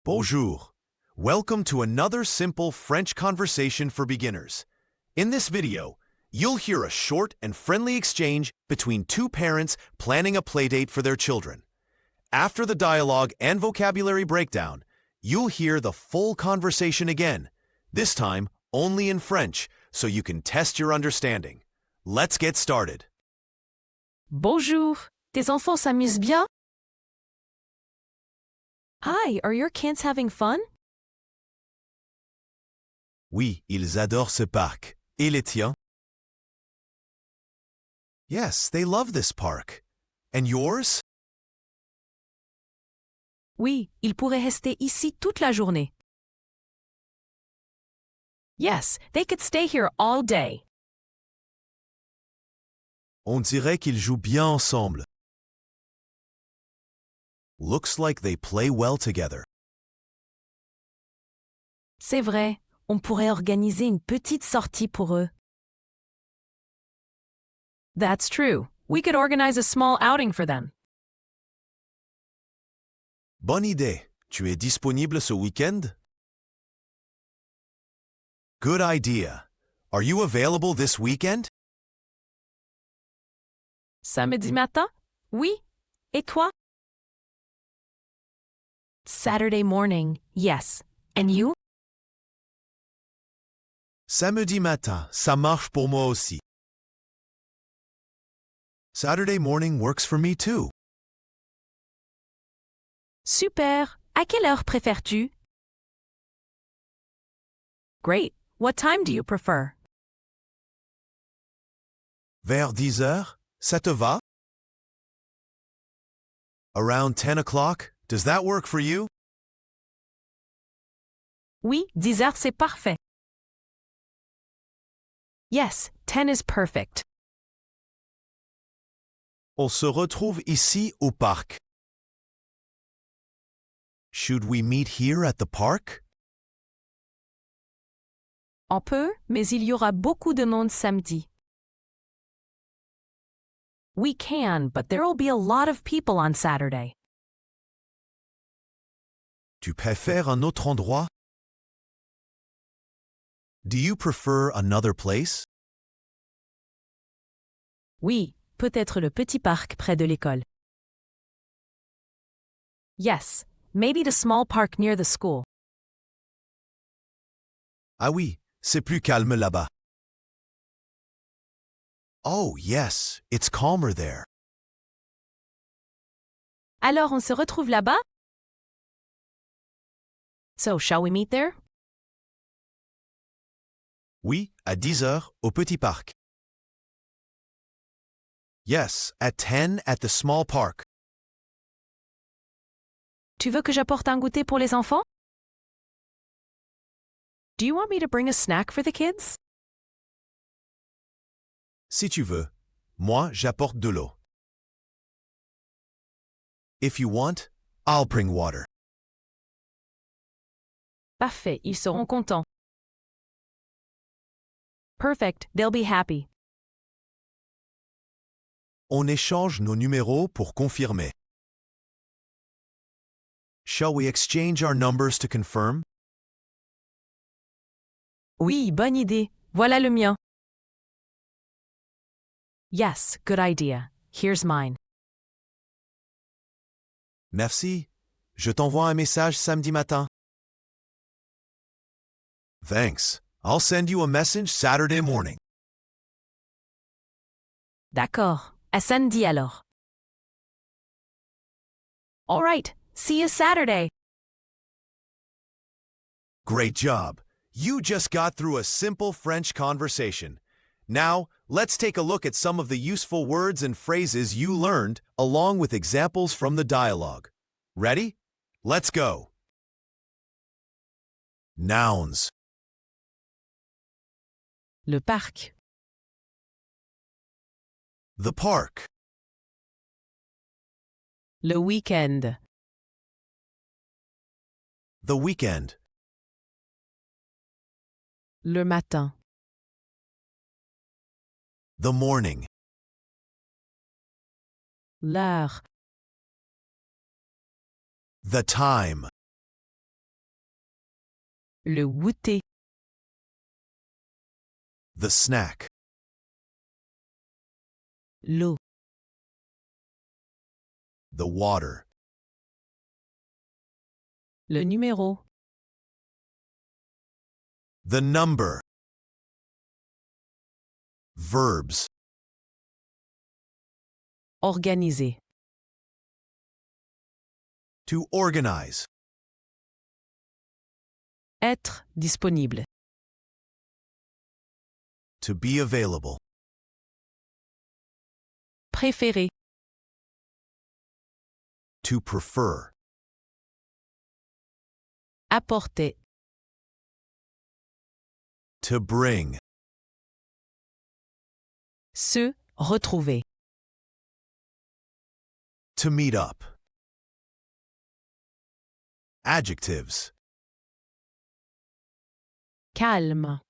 Bonjour. Welcome to another simple French conversation for beginners. In this video, you'll hear a short and friendly exchange between two parents planning a playdate for their children. After the dialogue and vocabulary breakdown, you'll hear the full conversation again, this time only in French, so you can test your understanding. Let's get started. Bonjour, tes enfants s'amusent bien? Hi, are your kids having fun? Oui, ils adorent ce parc. Et les tiens? Yes, they love this park. And yours? Oui, ils pourraient rester ici toute la journée. Yes, they could stay here all day. On dirait qu'ils jouent bien ensemble. Looks like they play well together. C'est vrai, on pourrait organiser une petite sortie pour eux. That's true. We could organize a small outing for them. Bonne idée. Tu es disponible ce week-end? Good idea. Are you available this weekend? Samedi matin? Oui. Et toi? Saturday morning, yes. And you? Samedi matin, ça marche pour moi aussi. Saturday morning works for me too. Super. À quelle heure préfères-tu? Great. What time do you prefer? Vers 10 heures, ça te va? Around 10 o'clock, does that work for you? Oui, 10 heures c'est parfait. Yes, 10 is perfect. On se retrouve ici au parc. Should we meet here at the park? On peut, mais il y aura beaucoup de monde samedi. We can, but there will be a lot of people on Saturday. Tu préfères un autre endroit? Do you prefer another place? Oui, peut-être le petit parc près de l'école. Yes, maybe the small park near the school. Ah oui, c'est plus calme là-bas. Oh yes, it's calmer there. Alors on se retrouve là-bas? So, shall we meet there? Oui, à 10 heures au petit parc. Yes, at 10 at the small park. Tu veux que j'apporte un goûter pour les enfants? Do you want me to bring a snack for the kids? Si tu veux. Moi, j'apporte de l'eau. If you want, I'll bring water. Parfait, ils seront contents. Perfect, they'll be happy. On échange nos numéros pour confirmer. Shall we exchange our numbers to confirm? Oui, bonne idée. Voilà le mien. Yes, good idea. Here's mine. Merci. Je t'envoie un message samedi matin. Thanks. I'll send you a message Saturday morning. D'accord. À samedi alors. All right. See you Saturday. Great job. You just got through a simple French conversation. Now, let's take a look at some of the useful words and phrases you learned, along with examples from the dialogue. Ready? Let's go. Nouns. Le parc. The park. Le week-end. The weekend. Le matin. The morning. L'heure. The time. Le goûter. The snack. L'eau. The water. Le numéro. The number. Verbs. Organiser. To organize. Être disponible. To be available. Préférer. To prefer. Apporter. To bring. Se retrouver. To meet up. Adjectives. Calme.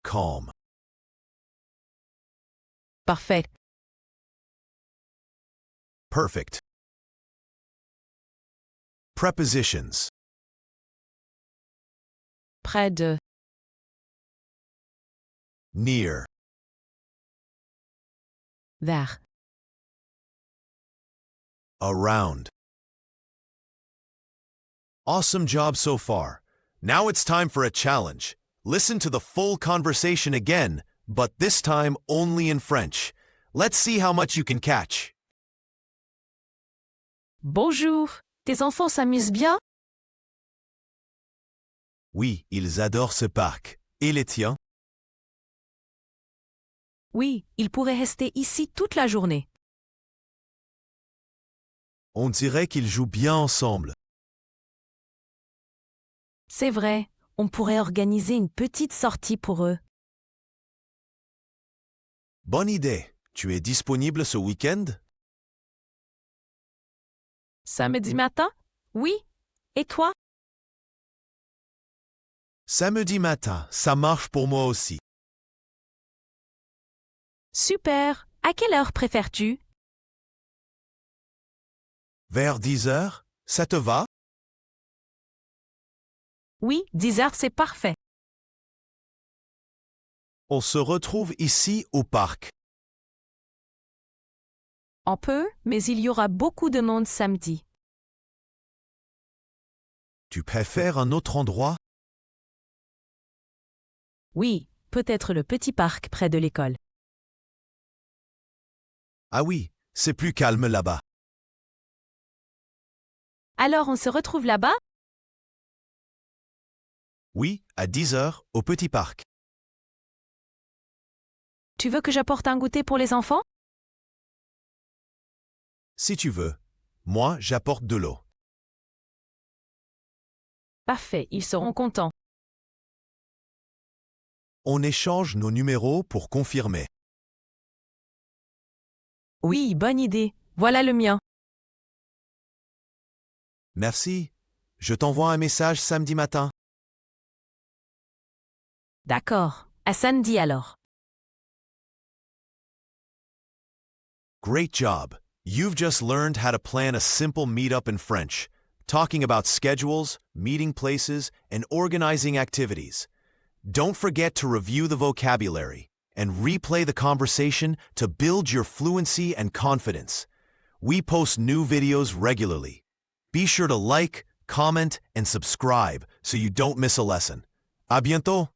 Calm. Parfait. Perfect. Prepositions. Près de. Near. Vers. Around. Awesome job so far. Now it's time for a challenge. Listen to the full conversation again, but this time only in French. Let's see how much you can catch. Bonjour. Tes enfants s'amusent bien? Oui, ils adorent ce parc. Et les tiens? Oui, ils pourraient rester ici toute la journée. On dirait qu'ils jouent bien ensemble. C'est vrai, on pourrait organiser une petite sortie pour eux. Bonne idée. Tu es disponible ce week-end? Samedi matin? Oui. Et toi? Samedi matin, ça marche pour moi aussi. Super. À quelle heure préfères-tu? Vers 10 heures, ça te va? Oui, 10 heures, c'est parfait. On se retrouve ici au parc. On peut, mais il y aura beaucoup de monde samedi. Tu préfères un autre endroit? Oui, peut-être le petit parc près de l'école. Ah oui, c'est plus calme là-bas. Alors on se retrouve là-bas? Oui, à 10 heures, au petit parc. Tu veux que j'apporte un goûter pour les enfants? Si tu veux. Moi, j'apporte de l'eau. Parfait, ils seront contents. On échange nos numéros pour confirmer. Oui, bonne idée. Voilà le mien. Merci. Je t'envoie un message samedi matin. D'accord. À samedi alors. Great job. You've just learned how to plan a simple meetup in French, talking about schedules, meeting places, and organizing activities. Don't forget to review the vocabulary and replay the conversation to build your fluency and confidence. We post new videos regularly. Be sure to like, comment, and subscribe so you don't miss a lesson. À bientôt!